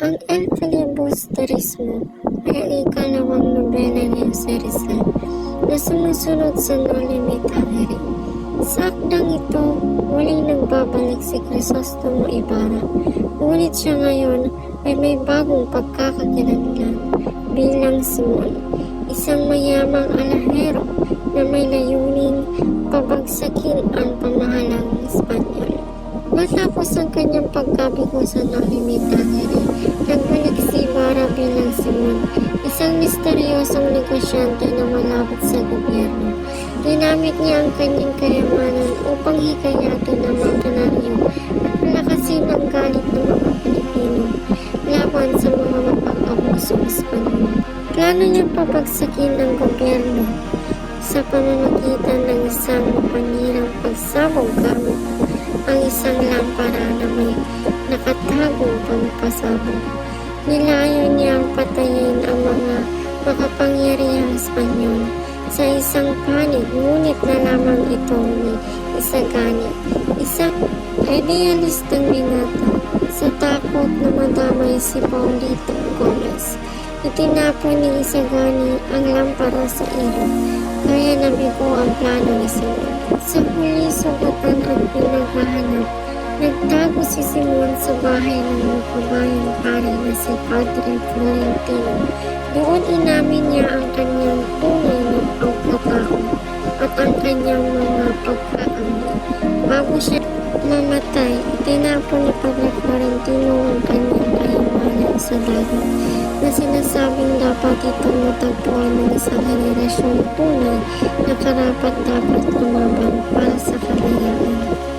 Ang El Filibusterismo ay ang ikalawang nobela ni Jose Rizal na sumusunod sa No Limit Hearing. Sa akdang ito, muling nagbabalik si Crisostomo Ibarra, ngunit siya ngayon ay may bagong pagkakakilanlan bilang Simon, isang mayamang alahero na may layuning pabagsakin ang pamahalang Espanyol. Matapos ang kanyang pagkabigo sa No Limit Hearing, nagbalik si Ibarra bilang Simon, isang misteryosong negosyante na malapit sa gobyerno. Ginamit niya ang kanyang kayamanan upang hikayatin ang mga Kanaryo at palakasin ang galit ng mga Pilipino laban sa mga mapag-abusong Espanyol. Plano niyang pabagsakin ng gobyerno sa pamamagitan ng isang mapanirang pagsabog gamit ang isang lampara na may nakatagong pagpasabog. Nilayo niyang patayin ang mga makapangyarihang Espanyol sa isang panig, ngunit nalaman ito ni Isagani, isang idealistang binata. Sa takot na madamay si Paulito Gomez, itinapon ni Isagani ang lampara sa ilog, kaya nabigo ang plano ni Simon. Sa huli, sugatan ang pinaghahanap. Nagtago si Simon sa bahay ng magbabayang pari na si Padre Florentino. Doon inamin niya ang kanyang tunay na pagkatao at ang kanyang mga pagkakamali. Bago siya mamatay, itinapon ni Padre Florentino ang kanyang kayamanan sa dagat na sinasabing dapat itong matagpuan ng isang henerasyong tunay na karapat-dapat lumaban para sa kalayaan.